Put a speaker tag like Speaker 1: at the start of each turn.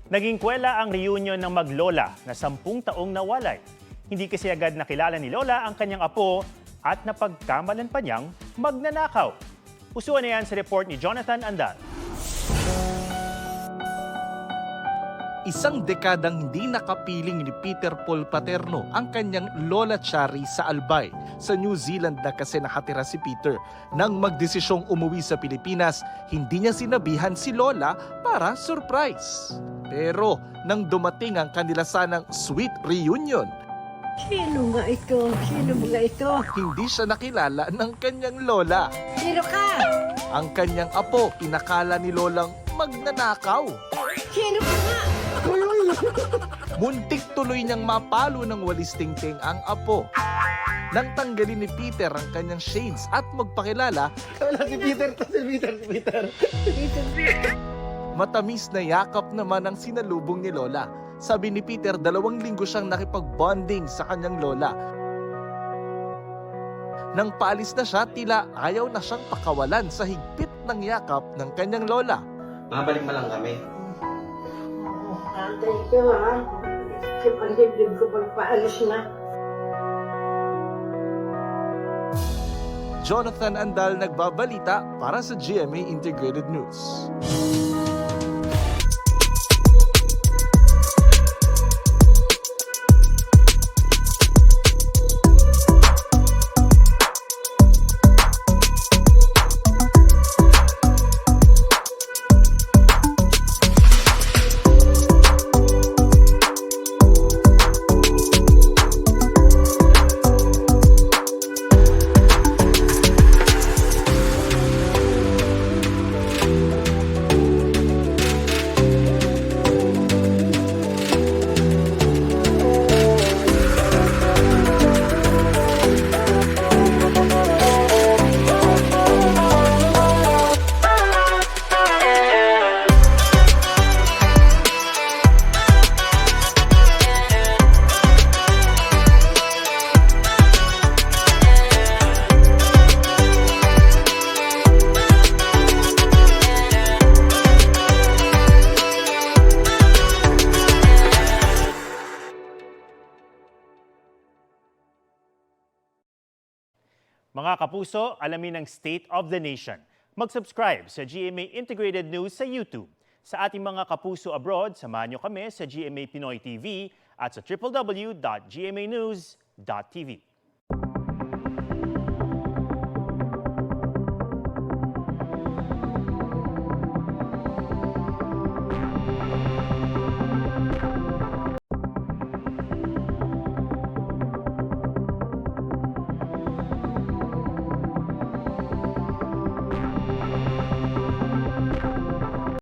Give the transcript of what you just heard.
Speaker 1: Naging kwela ang reunion ng maglola na 10 taong nawalay. Hindi kasi agad nakilala ni Lola ang kanyang apo at napagkamalan pa niyang magnanakaw. Pusuan na yan sa report ni Jonathan Andal.
Speaker 2: Isang dekadang hindi nakapiling ni Peter Paul Paterno ang kanyang Lola Chari sa Albay. Sa New Zealand na kasi nakatira si Peter. Nang magdesisyong umuwi sa Pilipinas, hindi niya sinabihan si Lola para surprise. Pero nang dumating ang kanila sanang sweet reunion,
Speaker 3: Sino nga ito? Sino mga ito?
Speaker 2: hindi siya nakilala ng kanyang Lola.
Speaker 3: Sino ka?
Speaker 2: Ang kanyang apo, inakala ni Lolang magnanakaw.
Speaker 3: Sino ka nga?
Speaker 2: Muntik tuloy niyang mapalo ng walis tingting ang apo. Nang tanggalin ni Peter ang kanyang shades at magpakilala,
Speaker 4: Wala si Peter to, si Peter.
Speaker 2: matamis na yakap naman ang sinalubong ni Lola. Sabi ni Peter, 2 linggo siyang nakipag-bonding sa kanyang Lola. Nang paalis na siya, tila ayaw na siyang pakawalan sa higpit ng yakap ng kanyang Lola.
Speaker 4: Mabalik mo lang kami.
Speaker 3: Antay ko ha. Kasi pandibdib ko pagpaalis na.
Speaker 2: Jonathan Andal nagbabalita para sa GMA Integrated News.
Speaker 1: Mga kapuso, alamin ang State of the Nation. Mag-subscribe sa GMA Integrated News sa YouTube. Sa ating mga kapuso abroad, samahan niyo kami sa GMA Pinoy TV at sa www.gmanews.tv.